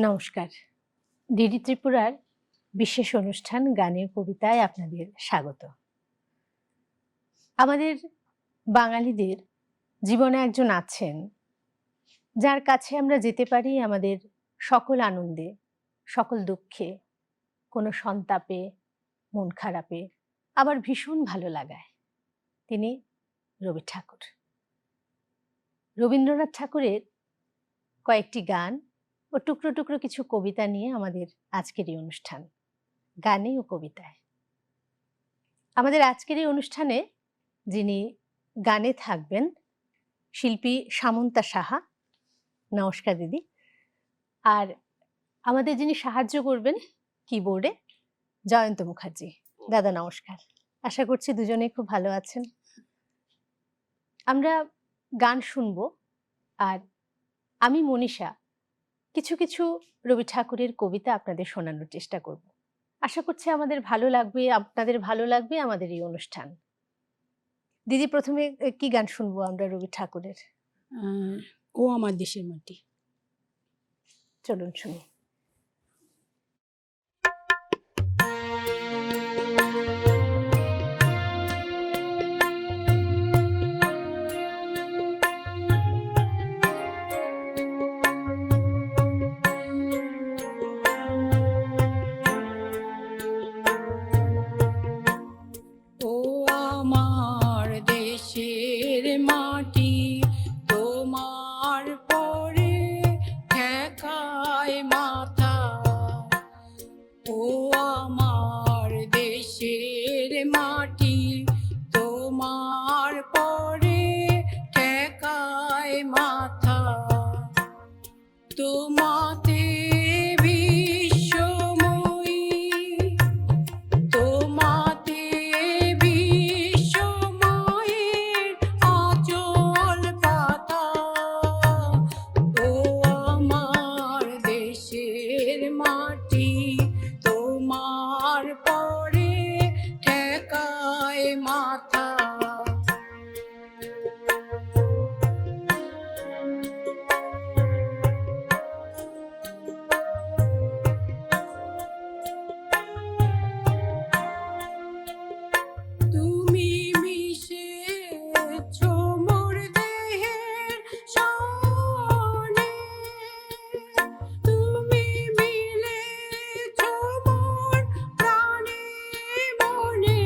নমস্কার। ডিডি ত্রিপুরার বিশেষ অনুষ্ঠান গানের কবিতায় আপনাদের স্বাগত। আমাদের বাঙালিদের জীবনে একজন আছেন, যার কাছে আমরা যেতে পারি আমাদের সকল আনন্দে, সকল দুঃখে, কোনো সন্তাপে, মন খারাপে, আবার ভীষণ ভালো লাগায়। তিনি রবি ঠাকুর। রবীন্দ্রনাথ ঠাকুরের কয়েকটি গান ও টুকরো টুকরো কিছু কবিতা নিয়ে আমাদের আজকের এই অনুষ্ঠান, গানে ও কবিতায়। আমাদের আজকের এই অনুষ্ঠানে যিনি গানে থাকবেন, শিল্পী সামন্তা সাহা। নমস্কার দিদি। আর আমাদের যিনি সাহায্য করবেন কিবোর্ডে, জয়ন্ত মুখার্জি। দাদা নমস্কার। আশা করছি দুজনেই খুব ভালো আছেন। আমরা গান শুনবো, আর আমি মনীষা কিছু কিছু রবি ঠাকুরের কবিতা আপনাদের শোনানোর চেষ্টা করব। আশা করছি আমাদের ভালো লাগবে, আপনাদের ভালো লাগবে আমাদের এই অনুষ্ঠান। দিদি, প্রথমে কি গান শুনবো আমরা রবি ঠাকুরের? ও আমার দেশের মাটি। চলুন শুনি। ও আমার দেশের মাটি, তোমার পরে ঠেকায় মাথা। ও আমার দেশের মাটি, তোমার পরে ঠেকায় মাথা। তোমাতে বিশ্বময়ী, তোমাতে বিশ্বময়ের আঁচল পাতা। ও আমার দেশের মাটি, তোমার পরে ঠেকায় মাথা। তুমি মিশেছ মোর দেহের সনে, তুমি মিলেছ মোর প্রাণে মনে,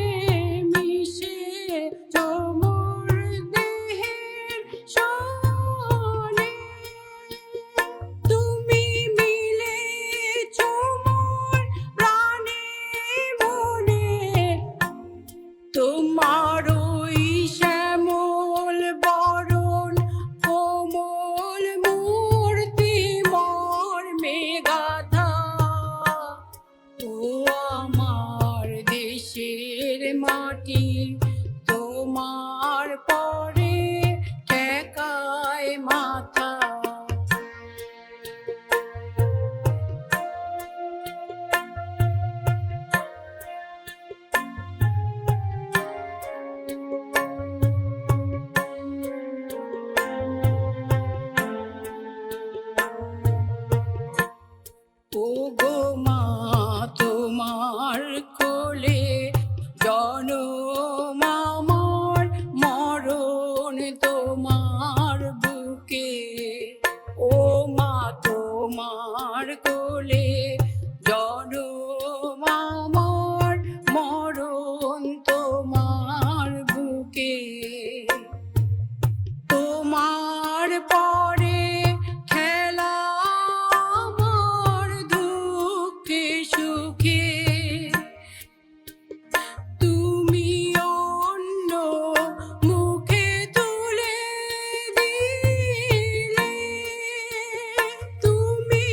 মিশেছ মোর দেহের সনে। তুমি মিলেছ মোর প্রাণে মনে, তোমার ওই শ্যামল বরণ কোমল মূর্তি মর্মে গাথা। ও আমার দেশের মাটি, তোমার পরে ঠেকায় মাথা। ও গো মা, তোমার কোলে জনম আমার, মরণ তোমার বুকে। ও মা, তোমার কোলে জনম আমার, মরণ তোমার বুকে। তোমার পরে খেলা আমার দুঃখে সুখে। তুমি অন্য মুখে তুলে দিলে, তুমি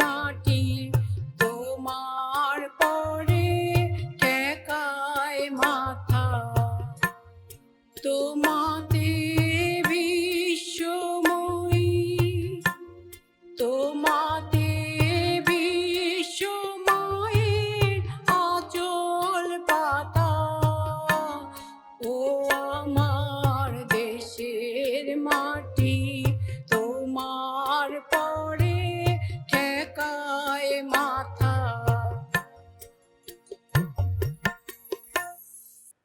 মাটি তোমার পরে ঠেকায় মাথা তোমাতে বিশ্বময়ী তোমাতে বিশ্বময়ের আঁচল পাতা ও আমার দেশের মাটি তোমার পরে ঠেকায় মাথা।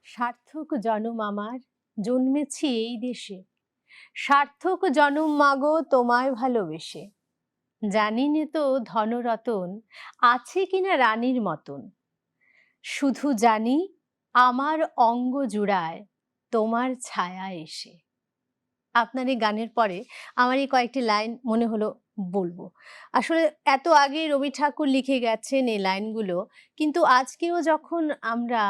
সার্থক জনম আমার জন্মেছি এই দেশে, সার্থক জনম মাগো তোমায় ভালোবেসে। জানি নে তো ধনরতন আছে কিনা রানীর মতন, শুধু জানি আমার অঙ্গ জুড়ায় তোমার ছায়া এসে। আপনার এই গানের পরে আমার এই কয়েকটি লাইন মনে হলো বলবো। আসলে এত আগে রবি ঠাকুর লিখে গেছেন এই লাইনগুলো, কিন্তু আজকেও যখন আমরা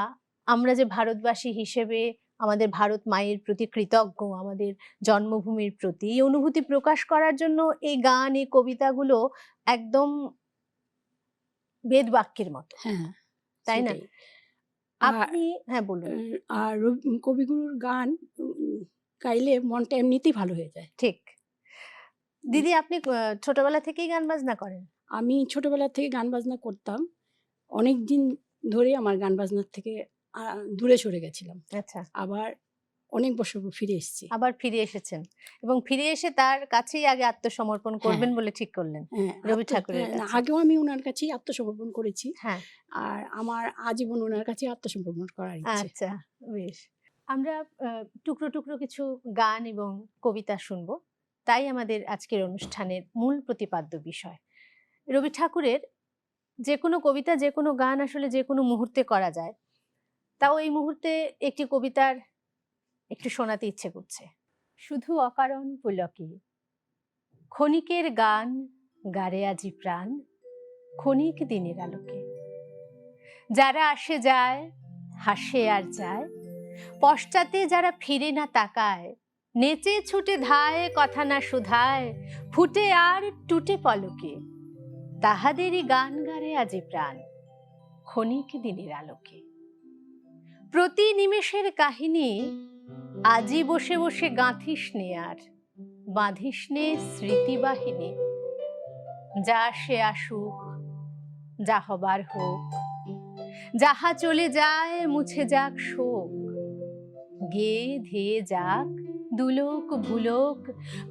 যে ভারতবাসী হিসেবে আমাদের ভারত মায়ের প্রতি কৃতজ্ঞ, আমাদের জন্মভূমির প্রতি এই অনুভূতি প্রকাশ করার জন্য এই গান, এই কবিতাগুলো একদম বেদ বাক্যের মতো, হ্যাঁ, তাই না? সেটাই। আর আপনি হ্যাঁ বলুন। আর কবিগুরুর গান গাইলে মনটা এমনিতেই ভালো হয়ে যায়। ঠিক। দিদি, আপনি ছোটবেলা থেকেই গান বাজনা করেন? আমি ছোটবেলা থেকে গান বাজনা করতাম। অনেক দিন ধরে আমার গান বাজনার থেকে দূরে সরে গেছিলাম। আচ্ছা, আবার অনেক বছর পর ফিরে এসেছি। আবার ফিরে এসেছেন এবং ফিরে এসে তার কাছেই আগে আত্মসমর্পণ করবেন বলে ঠিক করলেন হ্যাঁ, রবি ঠাকুরের না, কাছে। আগেও আমি ওনার কাছেই আত্মসমর্পণ করেছি। হ্যাঁ, আর আমার আজীবন ওনার কাছে আত্মসমর্পণ করার ইচ্ছে। আচ্ছা, বেশ। আমরা টুকরো টুকরো কিছু গান এবং কবিতা শুনবো, তাই আমাদের আজকের অনুষ্ঠানের মূল প্রতিপাদ্য বিষয়। রবি ঠাকুরের যে কোনো কবিতা, যে কোনো গান আসলে যে কোনো মুহূর্তে করা যায়, তাও এই মুহূর্তে একটি কবিতার একটু শোনাতে ইচ্ছে করছে। শুধু অকারণ পুলকে ক্ষণিকের গান গারে আজি প্রাণ, ক্ষণিক দিনের আলোকে। যারা আসে যায়, হাসে আর যায়, পশ্চাতে যারা ফিরে না তাকায়, নেচে ছুটে ধায়, কথা না শুধায়, ফুটে আর টুটে পলকে, তাহাদেরই গান গারে আজি প্রাণ, ক্ষণিক দিনের আলোকে। প্রতি নিমেষের কাহিনী আজি বসে বসে গাঁথিস নে আর, বাঁধিস নে স্মৃতিবাহিনী। যা সে আসুক, যা হবার হোক, যাহা চলে যায় মুছে যাক শোক, গেয়ে ধেয়ে যাক দুলোক ভুলোক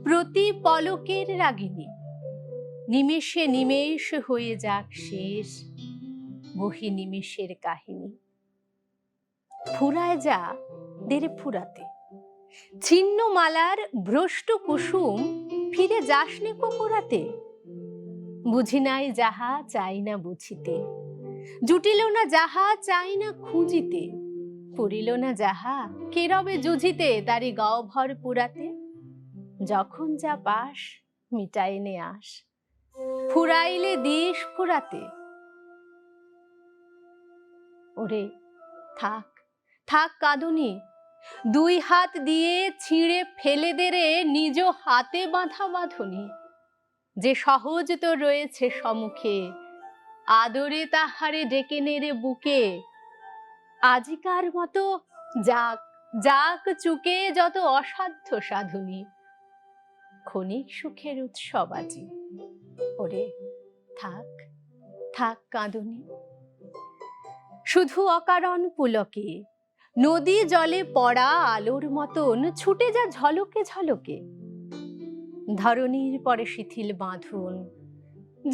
প্রতি পলকের রাগিনী। নিমেষে নিমেষ হয়ে যাক শেষ বহি নিমেষের কাহিনী। ফুরায় যা দেরে ফুরাতে, ছিন্ন মালার ভ্রষ্ট কুসুম ফিরে যাসনি কোকড়াতে। বুঝি নাই যাহা চাই না বুঝিতে, জুটিল না যাহা চাই না খুঁজিতে, পড়িল না যাহা কে রবে জুঝিতে, তারি গহ্বর পুরাতে। যখন যা পাস মিটাই নে আস, ফুরাইলে দিস ফুরাতে। ওরে থাক থাক কাঁদুনি, দুই হাত দিয়ে ছিঁড়ে ফেলে দে রে নিজ হাতে বাঁধা বাঁধনি। যে সহজ তো রয়েছে সম্মুখে, আদরে তাহারে ডেকে নেড়ে বুকে। আজিকার মতো যাক যাক চুকে যত অসাধ্য সাধুনি, ক্ষণিক সুখের উৎসব আজি। ওরে থাক থাক কাঁদুনি। শুধু অকারণ পুলকে নদী জলে পড়া আলোর মতন ছুটে যা ঝলকে ঝলকে। ধরণীর পরে শিথিল বাঁধন,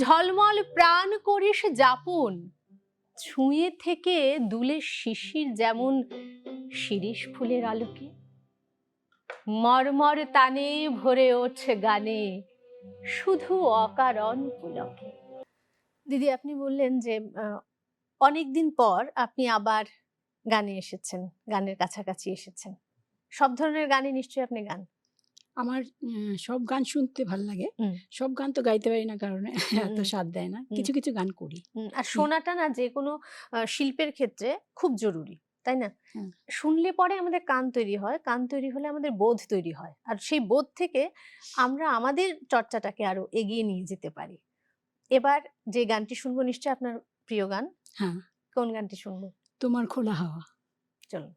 ঝলমল প্রাণ করিস যাপন। ছুঁয়ে থেকে দুলে শিশির যেমন শিরিষ ফুলের আলোকে। মর্মর তানে ভরে ওঠে গানে শুধু অকারণ পুলকে। দিদি, আপনি বললেন যে অনেকদিন পর আপনি আবার গানে এসেছেন, গানের কাছাকাছি এসেছেন। সব ধরনের গানে নিশ্চয়ই আপনি গান? আমার সব গান শুনতে ভাল লাগে। সব গান তো গাইতে পারি না, কারণে এত স্বাদ দেয় না। কিছু কিছু গান করি। আর শোনাটা না যে কোনো শিল্পের ক্ষেত্রে খুব জরুরি, তাই না? হ্যাঁ। শুনলে পরে আমাদের কান তৈরি হয়, কান তৈরি হলে আমাদের বোধ তৈরি হয়, আর সেই বোধ থেকে আমরা আমাদের চর্চাটাকে আরো এগিয়ে নিয়ে যেতে পারি। এবার যে গানটি শুনবো নিশ্চয়ই আপনার প্রিয় গান। হ্যাঁ, কোন গানটি শুনবো? তোমার খোলা হাওয়া। চলুন।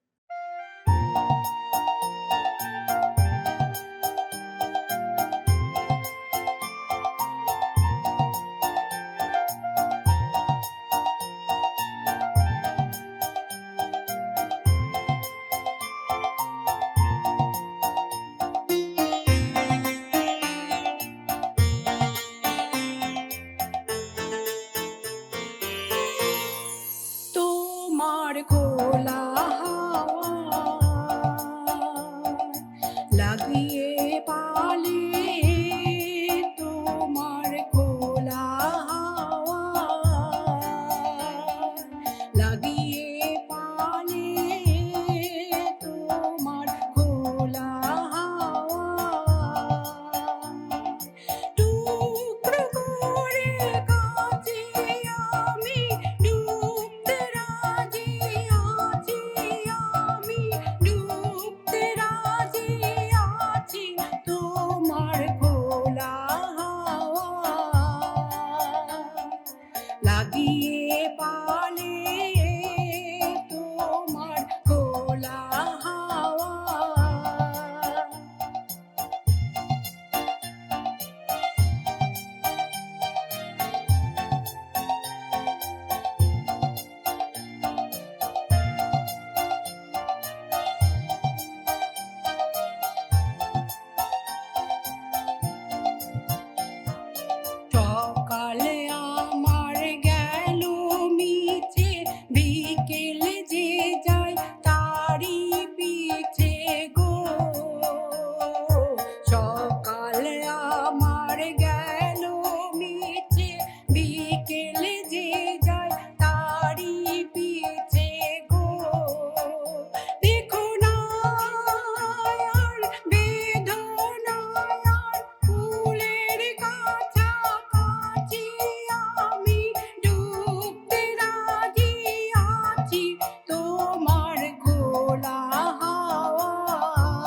তোমার খোলা হাওয়া লাগিয়ে পালে, তোমার খোলা হাওয়া লাগিয়ে পালে, তোমার খোলা হাওয়া টুকরো করে কাছে আমি ডুবতে রাজি আছি, আমি ডুবতে রাজি আছি, তোমার খোলা হাওয়া লাগিয়ে পালে, তোমার খোলা হাওয়া। সকালে আমার গেল মিছে, বিকেলে যে যায় তারি পিছে গো। সকালে আমার গেল মিছে, বিকেলে যে যায় তারি পিছে গো। দেখো না আর বেদনা আর ফুলের কাছাকাছি আমি ডুবতে রাজি আছি, তোমার খোলা হাওয়ায়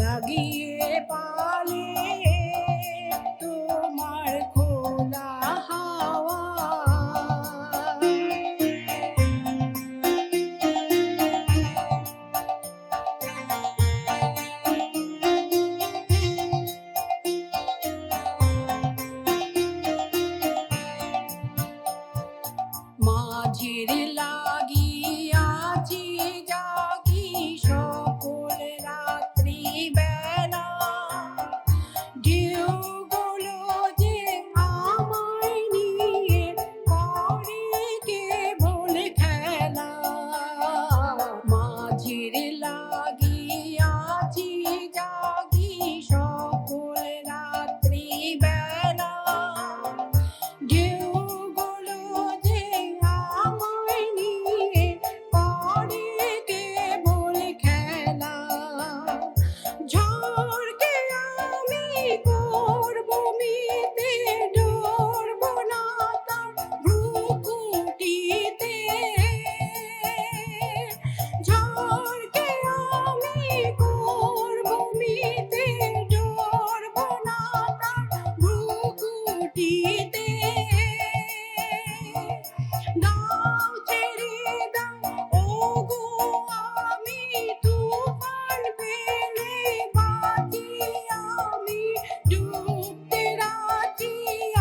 লাগিয়ে পালে, তোমার খোলা হাওয়া। মাঝির লাগিয়াছি জাগি সকল রাত্রি বেলা, ঢেউগুলো যে আমায় নিয়ে করে কেবল খেলা। মাঝির লাগিয়াছি জাগি সকল রাত্রি বেলা, ঢেউগুলো যে আমায় নিয়ে করে কেবল খেলা। ঝড়কে আমি করব মিতে, ডরব না তার ভ্রুকুটিতে। ঝড়কে আমি করব মিতে, ডরব না তার ভ্রুকুটিতে। দাও ছেড়ে দাও ওগো আমি তুফান পেলে বাঁচি, আমি ডুবতে রাজি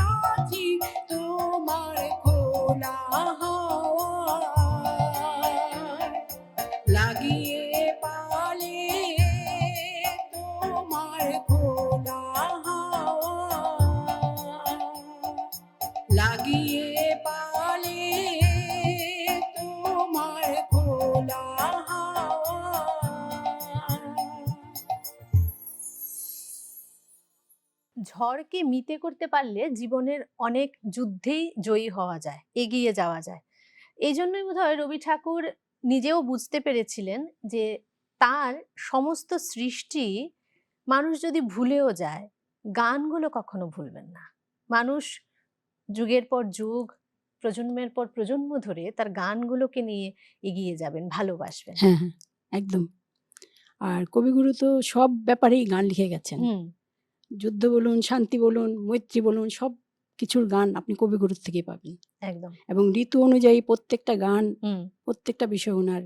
আছি, তোমার খোলা হাওয়ায় লাগিয়ে পালে, তোমার খোলা হাওয়া লাগিয়ে পালে, তোমার খোলা হাওয়া। ঝড়কে মিতে করতে পারলে জীবনের অনেক যুদ্ধেই জয়ী হওয়া যায়, এগিয়ে যাওয়া যায়। এই জন্যই বোধহয় রবি ঠাকুর নিজেও বুঝতে পেরেছিলেন যে তার সমস্ত সৃষ্টি মানুষ যদি ভুলেও যায়, গানগুলো কখনো ভুলবেন না। মানুষ যুগের পর যুগ, প্রজন্মের পর প্রজন্ম ধরে তার গানগুলোকে নিয়ে এগিয়ে যাবেন, ভালোবাসবেন। হ্যাঁ, হ্যাঁ, একদম। আর কবিগুরু তো সব ব্যাপারেই গান লিখে গেছেন। যুদ্ধ বলুন, শান্তি বলুন, মৈত্রী বলুন, সব কিছুর গান আপনি কবিগুরুর থেকেই পাবেন। একদম। এবং ঋতু অনুযায়ী প্রত্যেকটা গান, হুম। প্রত্যেকটা বিষয় ওনার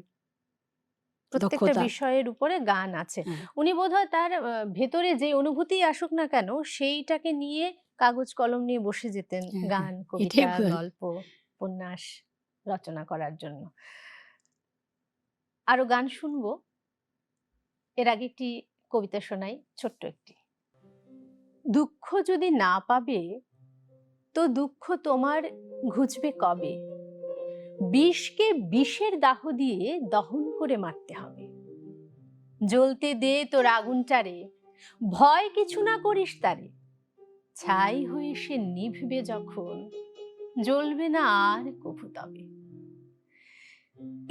প্রত্যেকটা দক্ষতা। বিষয়ের উপরে গান আছে। হ্যাঁ, উনি বোধহয় তার ভেতরে যে অনুভূতি আসুক না কেন সেইটাকে নিয়ে কাগজ কলম নিয়ে বসে যেতেন হ্যাঁ, গান, এটাই কবিতা, বল। গল্প, উপন্যাস রচনা করার জন্য। আরো গান শুনবো। এর আগে একটি কবিতা শোনাই, ছোট্ট একটি। দুঃখ যদি না পাবে তো দুঃখ তোমার ঘুচবে কবে? বিষকে বিষের দাহ দিয়ে দহন করে মারতে হবে। জ্বলতে দে তোর আগুনটারে, ভয় কিছু না করিস তারে। ছাই হয়ে সে নিভবে যখন, জ্বলবে না আর কভু তবে।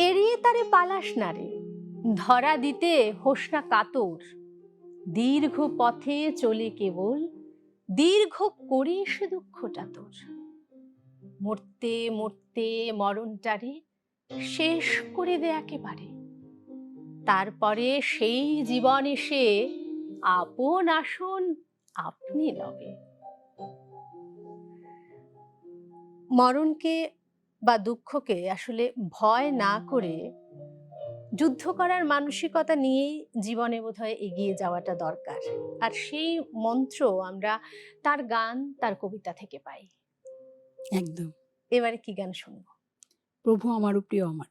এড়িয়ে তারে পালাস না রে, ধরা দিতে হোস না কাতর। দীর্ঘ পথে চলে কেবল, দীর্ঘ করিস দুঃখটা তোর। মরতে মরতে মরণটারে শেষ করে দে একেবারে। তারপরে সেই জীবন এসে আপন আসন আপনি লবে। মরণকে বা দুঃখকে আসলে ভয় না করে যুদ্ধ করার মানসিকতা নিয়েই জীবনে বোধহয় এগিয়ে যাওয়াটা দরকার। আর সেই মন্ত্র আমরা তার গান, তার কবিতা থেকে পাই। একদম। এবারে কি গান শুনবো? প্রভু আমারও প্রিয় আমার।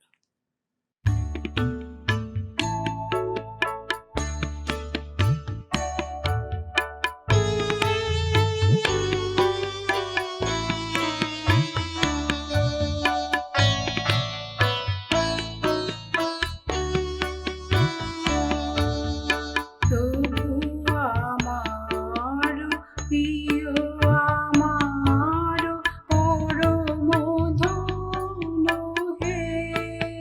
তবু আমার প্রিয় আমার পরম ধন হে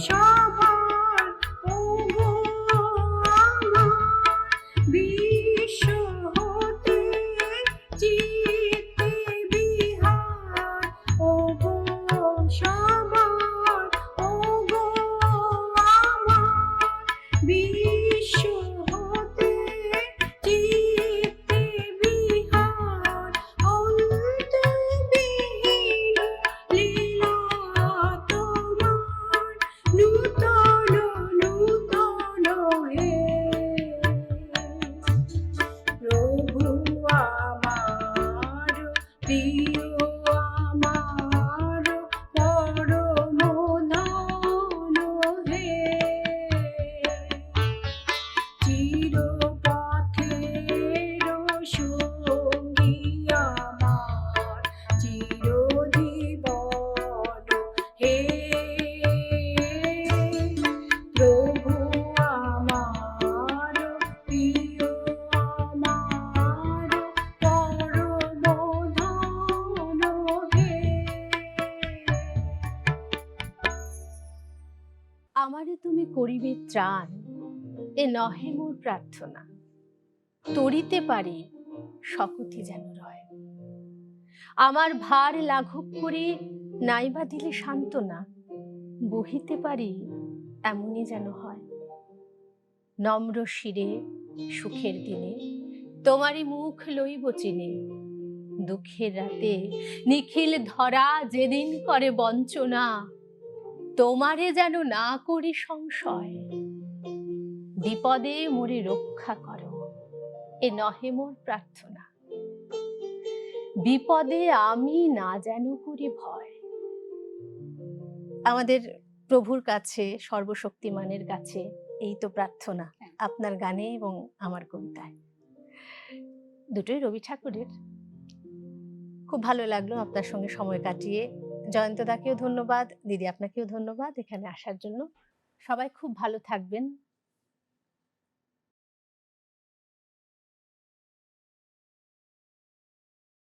সবার ওগো আমার বিশ্ব হতে চিত্তে বিহার ওগো সবার ওগো আমার বিশ্ব হতে চিত্তে বিহার অন্তবিহীন লীলা তোমার নূতন নূতন হে প্রভু আমার প্রিয় আমার পরম ধন হে চিরপথের সঙ্গী আমার চিরজীবন হে প্রভু আমার প্রিয় আমার পরম ধন হে আমারে তুমি করিবে ত্রাণ, এ নহে মোর প্রার্থনা। তরিতে পারি শকতি যেন রয়। আমার ভার লাঘব করে নাইবা দিলে সান্ত্বনা, বহিতে পারি এমনই যেন হয়। নম্র শিরে সুখের দিনে তোমারই মুখ লইব চিনে। দুঃখের রাতে নিখিল ধরা যেদিন করে বঞ্চনা, তোমারে যেন না করি সংশয়। বিপদে মোরে রক্ষা করো, এ নহে মোর প্রার্থনা। বিপদে আমি না যেন করি ভয়। আমাদের প্রভুর কাছে, সর্বশক্তিমানের কাছে এই তো প্রার্থনা আপনার গানে এবং আমার কবিতায়। দুটোই রবি ঠাকুরের। খুব ভালো লাগলো আপনার সঙ্গে সময় কাটিয়ে। জয়ন্তদাকেও ধন্যবাদ, দিদি আপনাকেও ধন্যবাদ এখানে আসার জন্য। সবাই খুব ভালো থাকবেন।